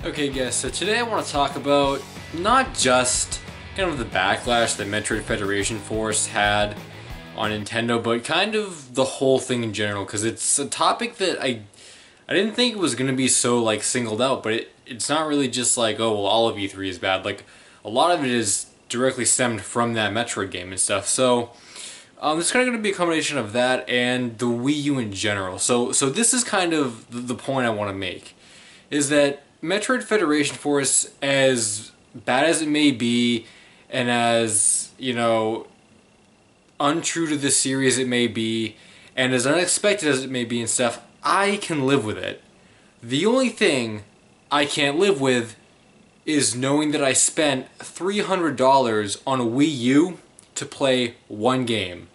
Okay guys, so today I want to talk about not just kind of the backlash that Metroid Federation Force had on Nintendo, but kind of the whole thing in general, because it's a topic that I didn't think it was going to be so like singled out, but it's not really just like, oh well, all of E3 is bad. Like a lot of it is directly stemmed from that Metroid game and stuff. So it's kind of going to be a combination of that and the Wii U in general. So this is kind of the point I want to make, is that Metroid Federation Force, as bad as it may be, and as, you know, untrue to the series it may be, and as unexpected as it may be and stuff, I can live with it. The only thing I can't live with is knowing that I spent $300 on a Wii U to play one game,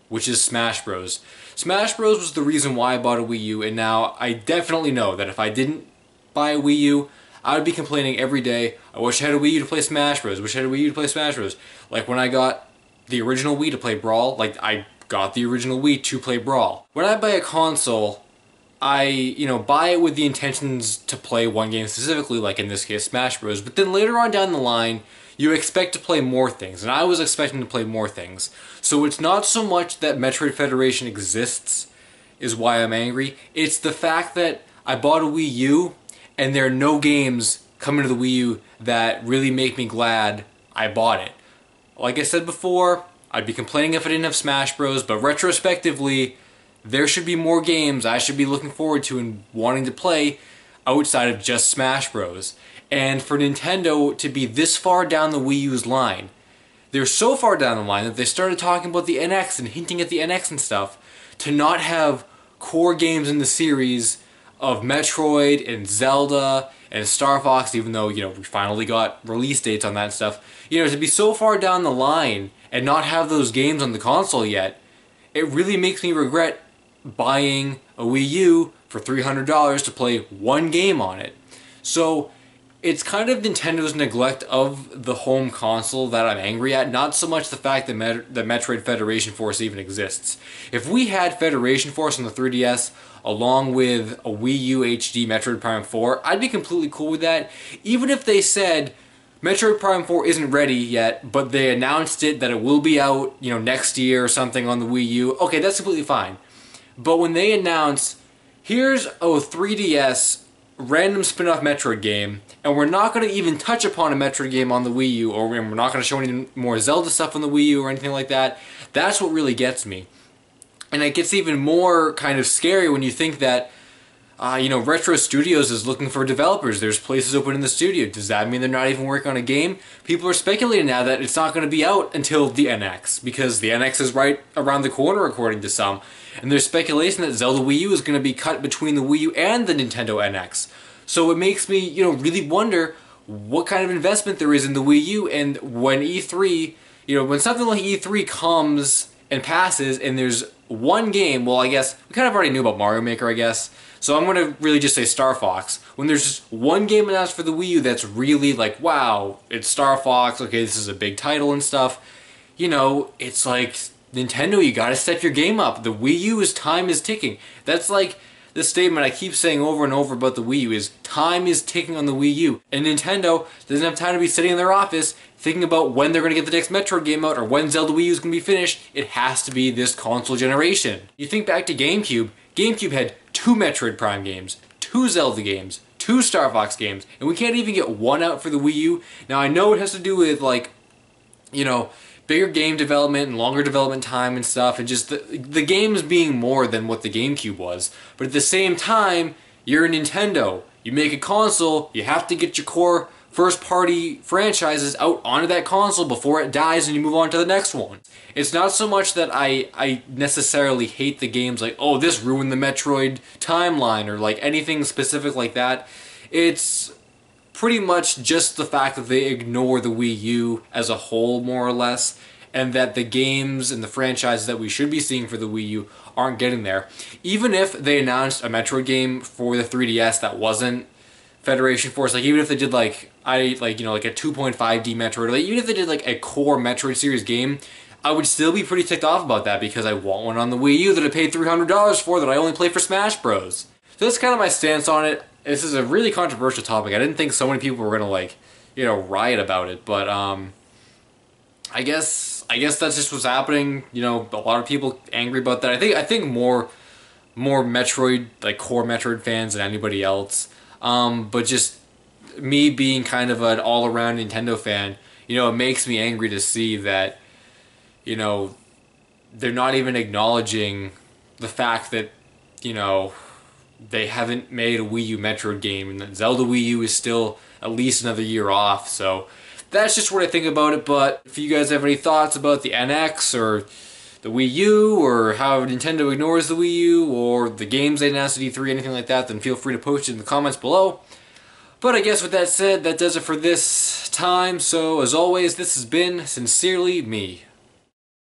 which is Smash Bros. Smash Bros was the reason why I bought a Wii U, and now I definitely know that if I didn't buy a Wii U, I would be complaining every day, I wish I had a Wii U to play Smash Bros. Wish I had a Wii U to play Smash Bros. Like when I got the original Wii to play Brawl, like I got the original Wii to play Brawl. When I buy a console, I, buy it with the intentions to play one game specifically, like in this case Smash Bros. But then later on down the line, you expect to play more things, and I was expecting to play more things. So it's not so much that Metroid Federation exists is why I'm angry, it's the fact that I bought a Wii U and there are no games coming to the Wii U that really make me glad I bought it. Like I said before, I'd be complaining if I didn't have Smash Bros, but retrospectively, there should be more games I should be looking forward to and wanting to play outside of just Smash Bros. And for Nintendo to be this far down the Wii U's line, they're so far down the line that they started talking about the NX and hinting at the NX and stuff, to not have core games in the series of Metroid and Zelda and Star Fox, even though, we finally got release dates on that stuff. To be so far down the line and not have those games on the console yet, it really makes me regret buying a Wii U for $300 to play one game on it. So it's kind of Nintendo's neglect of the home console that I'm angry at, not so much the fact that Metroid Federation Force even exists. If we had Federation Force on the 3DS along with a Wii U HD Metroid Prime 4, I'd be completely cool with that. Even if they said Metroid Prime 4 isn't ready yet, but they announced it that it will be out, next year or something on the Wii U, okay, that's completely fine. But when they announce, here's a 3DS random spin-off Metroid game, and we're not going to even touch upon a Metroid game on the Wii U, or we're not going to show any more Zelda stuff on the Wii U or anything like that, that's what really gets me. And it gets even more kind of scary when you think that, Retro Studios is looking for developers. There's places open in the studio. Does that mean they're not even working on a game? People are speculating now that it's not going to be out until the NX, because the NX is right around the corner according to some. And there's speculation that Zelda Wii U is going to be cut between the Wii U and the Nintendo NX. So it makes me, really wonder what kind of investment there is in the Wii U, and when E3, when something like E3 comes and passes and there's one game, well, I guess, we kind of already knew about Mario Maker, I guess, so I'm going to really just say Star Fox. When there's just one game announced for the Wii U that's really like, wow, it's Star Fox, okay, this is a big title and stuff, it's like, Nintendo, you gotta step your game up. The Wii U's time is ticking. That's like the statement I keep saying over and over about the Wii U, is time is ticking on the Wii U. And Nintendo doesn't have time to be sitting in their office thinking about when they're going to get the next Metroid game out or when Zelda Wii U is going to be finished. It has to be this console generation. You think back to GameCube. GameCube had 2 Metroid Prime games, 2 Zelda games, 2 Star Fox games, and we can't even get one out for the Wii U. Now I know it has to do with like, bigger game development and longer development time and stuff, and just the games being more than what the GameCube was. But at the same time, you're a Nintendo. You make a console, you have to get your core first-party franchises out onto that console before it dies and you move on to the next one. It's not so much that I necessarily hate the games like, oh, this ruined the Metroid timeline, or like anything specific like that. It's pretty much just the fact that they ignore the Wii U as a whole, more or less, and that the games and the franchises that we should be seeing for the Wii U aren't getting there. Even if they announced a Metroid game for the 3DS that wasn't Federation Force, like even if they did like a 2.5D Metroid, like even if they did like a core Metroid series game, I would still be pretty ticked off about that, because I want one on the Wii U that I paid $300 for that I only play for Smash Bros. So that's kind of my stance on it. this is a really controversial topic. I didn't think so many people were gonna like, you know, riot about it, but I guess that's just what's happening. You know, a lot of people angry about that. I think more Metroid, like core Metroid fans than anybody else. But just me being kind of an all around Nintendo fan, you know, it makes me angry to see that, you know, they're not even acknowledging the fact that, you know, they haven't made a Wii U Metroid game, and that Zelda Wii U is still at least another year off. So that's just what I think about it. But if you guys have any thoughts about the NX or the Wii U, or how Nintendo ignores the Wii U, or the games they announced at E3, anything like that, then feel free to post it in the comments below. But I guess with that said, that does it for this time. So as always, this has been Sincerely Me.